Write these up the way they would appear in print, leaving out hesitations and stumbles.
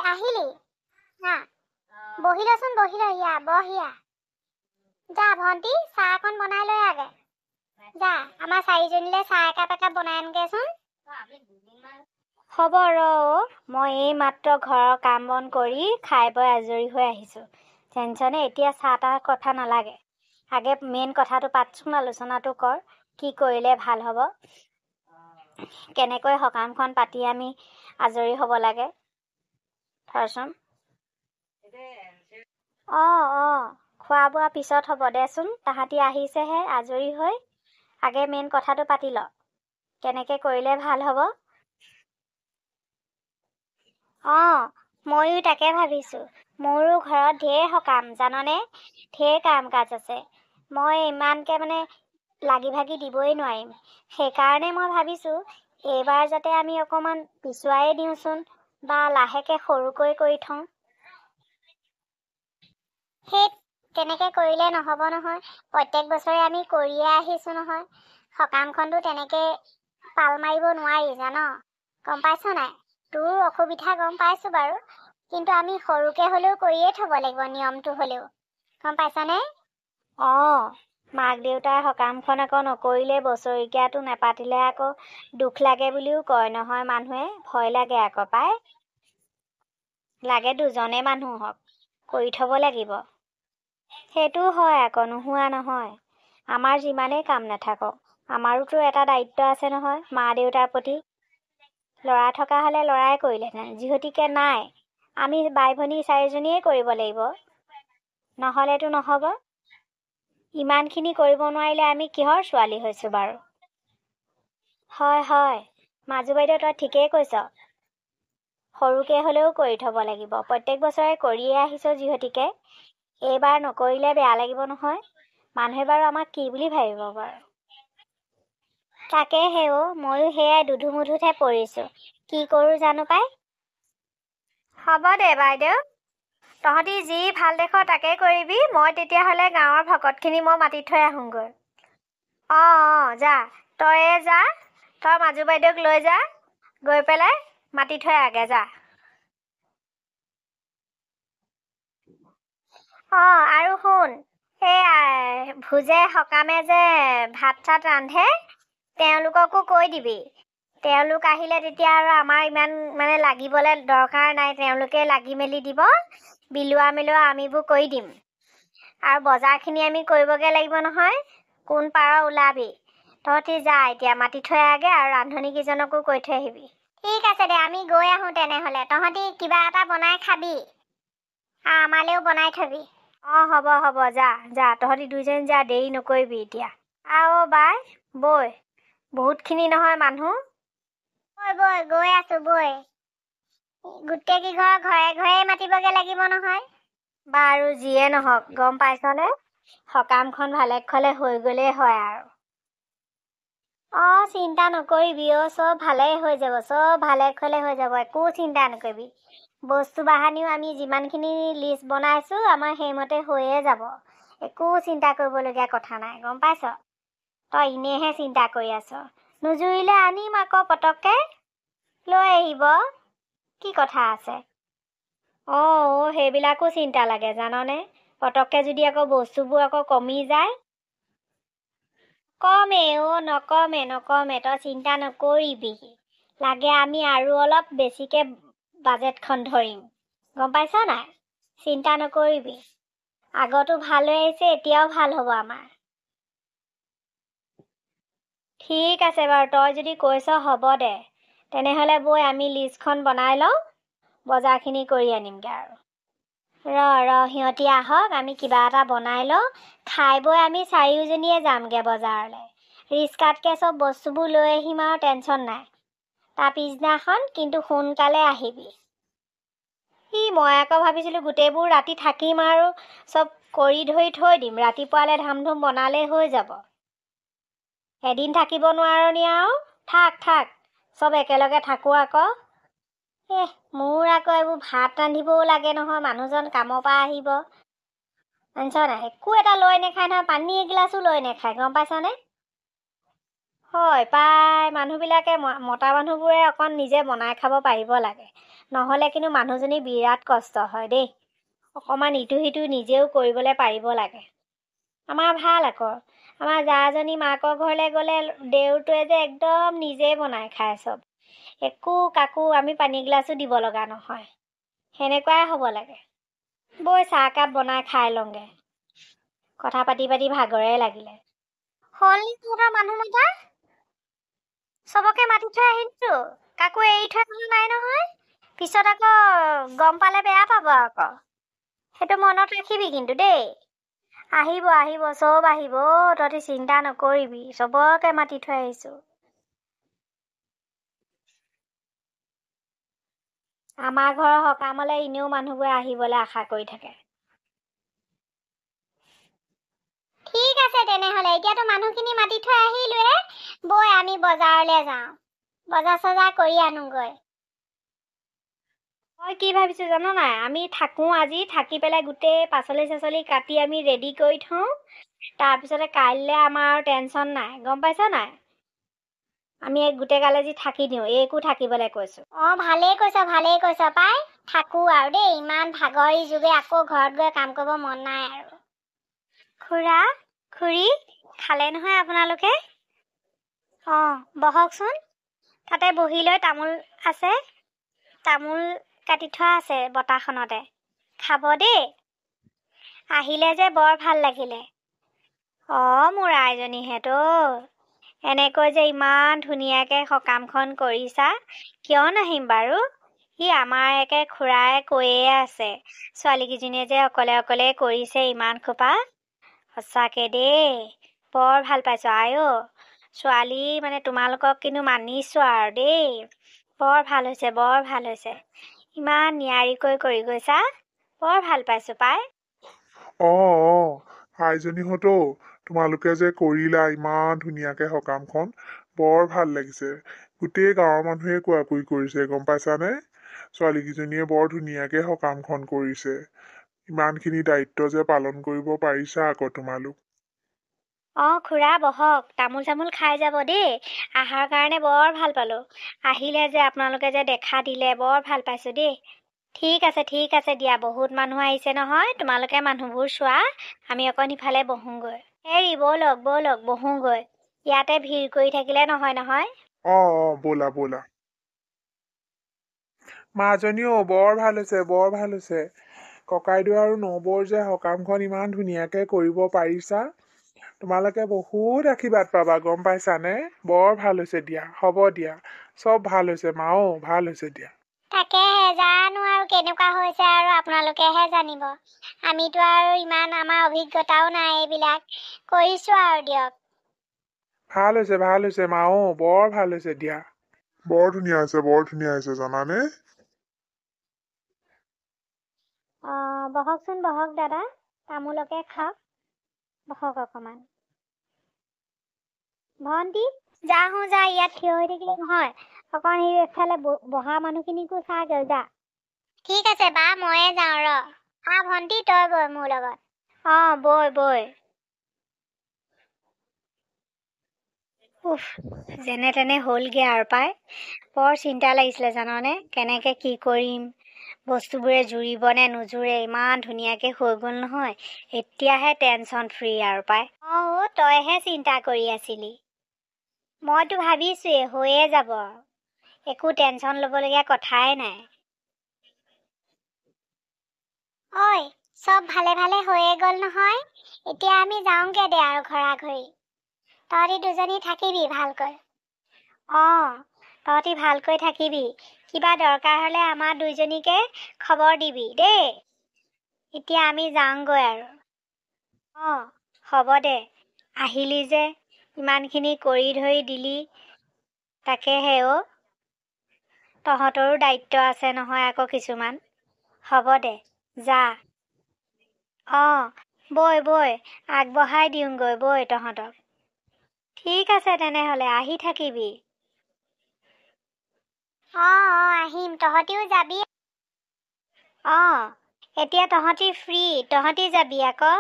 আহিলি হা বহিলচোন বহিল ইয়া বহিয়া যা ভণ্টি চাহ এখন বনাই লৈ আগে যা আমাৰ চাৰিজনীলৈ চাহ একাপ বনাই আনগেচোন হ'ব ৰ মই এই মাত্ৰ ঘৰৰ কাম বন কৰি খাই বৈ আজৰি হৈ আহিছোঁ টেনশ্যনে এতিয়া চাহ তাহ কথা নালাগে আগে মেইন কথাটো পাতচোন আলোচনাটো কৰ কি কৰিলে ভাল হ'ব কেনেকৈ সকামখন পাতি আমি আজৰি হ'ব লাগে ধৰচোন খোৱা বোৱা পিছত হ'ব দেচোন তাহাঁতি আহিছেহে আজৰি হৈ আগে মেইন কথাটো পাতি ল কেনেকৈ কৰিলে ভাল হ'ব ময়ো তাকে ভাবিছোঁ মোৰো ঘৰত ঢেৰ সকাম জাননে ঢেৰ কাম কাজ আছে মই ইমানকৈ মানে লাগি ভাগি দিবই নোৱাৰিম সেইকাৰণে মই ভাবিছোঁ এইবাৰ যাতে আমি অকণমান পিছুৱাই দিওঁচোন বা লাহেকৈ সৰুকৈ কৰি থওঁ সেই তেনেকৈ কৰিলে নহ'ব নহয় প্ৰত্যেক বছৰে আমি কৰিয়ে আহিছোঁ নহয় সকামখনটো তেনেকৈ পাল মাৰিব নোৱাৰি জান গম পাইছ নাই তোৰ অসুবিধা গম পাইছোঁ বাৰু কিন্তু আমি সৰুকৈ হ'লেও কৰিয়ে থ'ব লাগিব নিয়মটো হ'লেও গম পাইছনে মাক দেউতাৰ সকামখন আকৌ নকৰিলে বছৰেকীয়াটো নেপাতিলে আকৌ দুখ লাগে বুলিও কয় নহয় মানুহে ভয় লাগে আকৌ পাই লাগে দুজনে মানুহ হওক কৰি থ'ব লাগিব সেইটো হয় আকৌ নোহোৱা নহয় আমাৰ যিমানেই কাম নাথাকক আমাৰোতো এটা দায়িত্ব আছে নহয় মা দেউতাৰ প্ৰতি ল'ৰা থকা হ'লে ল'ৰাই কৰিলেহেঁতেন যিহেতুকে নাই আমি বাই ভনী চাৰিজনীয়ে কৰিব লাগিব নহ'লেতো নহ'ব ইমানখিনি কৰিব নোৱাৰিলে আমি কিহৰ ছোৱালী হৈছোঁ বাৰু হয় মাজু বাইদেউ তই ঠিকেই কৈছ সৰুকৈ হ'লেও কৰি থ'ব লাগিব প্ৰত্যেক বছৰে কৰিয়ে আহিছোঁ যিহেতুকে এইবাৰ নকৰিলে বেয়া লাগিব নহয় মানুহে বাৰু আমাক কি বুলি ভাবিব বাৰু তাকে ময়ো সেয়াই দুধুমুধুতহে পৰিছোঁ কি কৰোঁ জানো পাই হ'ব দে বাইদেউ তহঁতি যি ভাল দেখ তাকে কৰিবি মই তেতিয়াহ'লে গাঁৱৰ ভকতখিনি মই মাতি থৈ আহোঁগৈ যা তই মাজু বাইদেউক লৈ যা গৈ পেলাই মাতি থৈ আগে যা আৰু শুন এই ভোজে সকামে যে ভাত চাত ৰান্ধে তেওঁলোককো কৈ দিবি তেওঁলোক আহিলে তেতিয়া আৰু আমাৰ ইমান মানে লাগিবলৈ দৰকাৰ নাই তেওঁলোকে লাগি মেলি দিব বিলোৱা মেলোৱা আমিবোৰ কৰি দিম আৰু বজাৰখিনি আমি কৰিবগৈ লাগিব নহয় কোন পাৰ ওলাবি তহঁতি যা এতিয়া মাতি থৈ আগে আৰু ৰান্ধনীকেইজনকো কৈ থৈ আহিবি ঠিক আছে দে আমি গৈ আহোঁ তেনেহ'লে তহঁতি কিবা এটা বনাই খাবি আমালৈও বনাই থবি হ'ব যা তহঁতি দুইজনী যা দেৰি নকৰিবি এতিয়া বাই বৈ বহুতখিনি নহয় মানুহ বৈ গৈ আছোঁ বৈ গোটেইকেইঘৰ ঘৰে ঘৰে মাতিবগৈ লাগিব নহয় বাৰু যিয়ে নহওক গম পাইছনে সকামখন ভালে খলে হৈ গ'লেই হয় আৰু চিন্তা নকৰিবি চব ভালেই হৈ যাব চব ভালে খলে হৈ যাব একো চিন্তা নকৰিবি বস্তু বাহানিও আমি যিমানখিনি লিষ্ট বনাইছোঁ আমাৰ সেইমতে হৈয়ে যাব একো চিন্তা কৰিবলগীয়া কথা নাই গম পাইছ তই এনেইহে চিন্তা কৰি আছ নুজুৰিলে আনিম আকৌ পটককৈ লৈ আহিব কি কথা আছে সেইবিলাকো চিন্তা লাগে জাননে পটককৈ যদি আকৌ বস্তুবোৰ আকৌ কমি যায় নকমে তই চিন্তা নকৰিবি লাগে আমি আৰু অলপ বেছিকৈ বাজেটখন ধৰিম গম পাইছ নাই চিন্তা নকৰিবি আগতো ভাল হৈ আহিছে এতিয়াও ভাল হ'ব আমাৰ ঠিক আছে বাৰু তই যদি কৈছ হ'ব দে তেনেহ'লে বৈ আমি লিষ্টখন বনাই লওঁ বজাৰখিনি কৰি আনিমগৈ আৰু সিহঁতি আহক আমি কিবা এটা বনাই লওঁ খাই বৈ আমি চাৰিওজনীয়ে যামগৈ বজাৰলৈ ৰিক্সাতকৈ চব বস্তুবোৰ লৈ আহিম আৰু টেনশ্যন নাই তাৰ পিছদিনাখন কিন্তু সোনকালে আহিবি মই আকৌ ভাবিছিলোঁ গোটেইবোৰ ৰাতি থাকিম আৰু চব কৰি ধৰি থৈ দিম ৰাতিপুৱালৈ ধাম ধুম বনালেই হৈ যাব এদিন থাকিব নোৱাৰণি আৰু থাক চব একেলগে থাকোঁ আকৌ মোৰ আকৌ এইবোৰ ভাত ৰান্ধিবও লাগে নহয় মানুহজন কামৰ পৰা আহিব জানিছ নাই একো এটা লৈ নাখায় নহয় পানী এগিলাচো লৈ নাখায় গম পাইছনে হয় প্ৰায় মানুহবিলাকে মতা মানুহবোৰে অকণ নিজে বনাই খাব পাৰিব লাগে নহ'লে কিন্তু মানুহজনী বিৰাট কষ্ট হয় দেই। অকণমান ইটো সিটো নিজেও কৰিবলৈ পাৰিব লাগে। আমাৰ ভাল আকৌ, আমাৰ জাজনী মাকৰ ঘৰলৈ গ'লে দেউৰটোৱে যে একদম নিজেই বনাই খায় চব। একো কাকো আমি পানী গিলাচো দিব লগা নহয়। সেনেকুৱাই হ'ব লাগে। বৈ চাহকাপ বনাই খাই লওঁগে। কথা পাতি পাতি ভাগৰে লাগিলে। হ'ল সিহঁতৰ মানুহ মতা? চবকে মাতি থৈ আহিছো, কাকো এৰি থৈ অহা নাই নহয়। পিছত আকৌ গম পালে বেয়া পাব আকৌ। সেইটো মনত ৰাখিবি কিন্তু দেই। আহিব আহিব, চব আহিব, তহঁতি চিন্তা নকৰিবি, চবকে মাতি থৈ আহিছো। আমাৰ ঘৰৰ সকামলৈ এনেও মানুহবোৰে আহিবলৈ আশা কৰি থাকে। ঠিক আছে তেনেহ'লে, এতিয়াতো মানুহখিনি মাতি থৈ আহিলোৱে। বৈ আমি বজাৰলৈ যাওঁ, বজাৰ চজাৰ কৰি আনোগৈ। মই কি ভাবিছো জানো নাই, আমি থাকোঁ আজি, থাকি পেলাই গোটেই পাচলি চাচলি কাটি আমি ৰেডি কৰি থওঁ। তাৰপিছতে কাইলৈ আমাৰ টেনশ্যন নাই, গম পাইছ নাই? আমি গোটেই গালে যি থাকি দিওঁ, একো থাকিবলৈ কৈছোঁ। ভালেই কৈছ পাই। থাকোঁ আৰু দেই, ইমান ভাগৰি যোগে আকৌ ঘৰত গৈ কাম কৰিব মন নাই আৰু। খুৰা খুৰী খালে নহয় আপোনালোকে? বহকচোন। তাতে বহি লৈ তামোল আছে, তামোল কাটি থোৱা আছে বতাহখনতে। খাব দেই। আহিলে যে বৰ ভাল লাগিলে। মোৰ আইজনীহেঁত, এনেকৈ যে ইমান ধুনীয়াকৈ সকামখন কৰিছা, কিয় নাহিম বাৰু? আমাৰ একে খুৰাই কৈয়ে আছে, ছোৱালীকেইজনীয়ে যে অকলে অকলে কৰিছে ইমান খোপা। সঁচাকে দেই, বৰ ভাল পাইছোঁ আইঅ'। ছোৱালী মানে তোমালোকক কিন্তু মানিছোঁ আৰু দেই। বৰ ভাল হৈছে, বৰ ভাল হৈছে। ইমান নিয়াৰিকৈ কৰি গৈছা, বৰ ভাল পাইছোঁ পাই। আইজনীহঁতো, তোমালোকে যে কৰিলা ইমান ধুনীয়াকে সকামখন, বৰ ভাল লাগিছে। গোটেই গাঁৱৰ মানুহে কোৱাকুই কৰিছে, গম পাইছানে? ছোৱালীকেইজনীয়ে বৰ ধুনীয়াকে সকামখন কৰিছে। ইমানখিনি দায়িত্ব যে পালন কৰিব পাৰিছা আকৌ তোমালোক। খুৰা বহক, তামোল চামোল খাই যাব দেই। আহাৰ কাৰণে বৰ ভাল পালোঁ। আহিলে যে আপোনালোকে যে দেখা দিলে, বৰ ভাল পাইছোঁ দেই। ঠিক আছে দিয়া, বহুত মানুহ আহিছে নহয়, তোমালোকে মানুহবোৰ চোৱা, আমি অকণ সিফালে বহোঁগৈ। ব'লক বহোঁগৈ। ইয়াতে ভিৰ কৰি থাকিলে নহয়। ব'লা ব'লা। মাজনীও বৰ ভাল হৈছে, বৰ ভাল হৈছে। ককাইদেউ আৰু নবৌৰ যে সকামখন ইমান ধুনীয়াকে কৰিব পাৰিছা, তোমালোকে বহুত আশীৰ্বাদ পাবা, গম পাইছানে? বৰ ভাল হৈছে দিয়া, হ'ব দিয়া। চব ভাল হৈছে মাও, ভাল হৈছে দিয়া। তাকেহে, জানো আৰু কেনেকুৱা হৈছে আৰু আপোনালোকেহে জানিব। আমিতো আৰু ইমান আমাৰ অভিজ্ঞতাও নাই এইবিলাক, কৰিছোঁ আৰু দিয়ক। ভাল হৈছে মাও, বৰ ভাল হৈছে দিয়া। বৰ ধুনীয়া হৈছে জানানে? বহকচোন বহক দাদা, তামোলকে খাওক। বহক অকণমান। ভণ্টি, যা ইয়াত থিয় হৈ থাকিলে নহয়। অকণ এফালে বহা মানুহখিনিকো চাগৈ যা। ঠিক আছে বা, ময়ে যাওঁ ৰ। ভণ্টি তই বৈ মোৰ লগত। বৈ। যেনে তেনে হ'লগে আৰু পাই। বৰ চিন্তা লাগিছিলে জাননে, কেনেকে কি কৰিম, বস্তুবোৰে জুৰিব নে নোজোৰে, ইমান ধুনীয়াকে হৈ গ'ল নহয়। এতিয়াহে টেনশ্যন ফ্ৰী আৰু পাই। তইহে চিন্তা কৰি আছিলি। মইতো ভাবিছোৱেই হৈয়ে যাব, একো টেনশ্যন ল'বলগীয়া কথাই নাই। চব ভালে হৈয়ে গ'ল নহয়। এতিয়া আমি যাওঁগে দে আৰু ঘৰা-ঘৰি। তহঁতি দুজনী থাকিবি ভালকৈ। তহঁতি ভালকৈ থাকিবি। কিবা দৰকাৰ হ'লে আমাৰ দুইজনীকে খবৰ দিবি দেই। এতিয়া আমি যাওঁগৈ আৰু। হ'ব দে, আহিলি যে, ইমানখিনি কৰি ধৰি দিলি। তাকেহে তহঁতৰো দায়িত্ব আছে নহয় আকৌ কিছুমান। হ'ব দে, যা। বৈ, আগবঢ়াই দিওঁগৈ বৈ তহঁতক। ঠিক আছে তেনেহ'লে, আহি থাকিবি। আহিম, তহঁতিও যাবি। এতিয়া তহঁতি ফ্ৰী, তহঁতি যাবি আকৌ।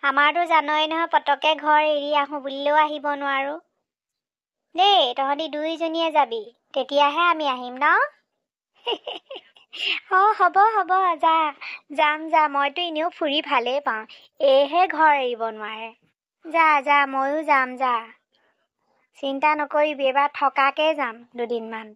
আমাৰতো জানই নহয়, পতককে ঘৰ এৰি আহোঁ বুলিলেও আহিব নোৱাৰো দেই। তহঁতি দুইজনীয়ে যাবি, তেতিয়াহে আমি আহিম ন? হ'ব হ'ব, যাম মইতো এনেও ফুৰি ভালেই পাওঁ, এইহে ঘৰ এৰিব নোৱাৰে। যা ময়ো যাম, চিন্তা নকৰিবি, এইবাৰ থকাকে যাম দুদিনমান।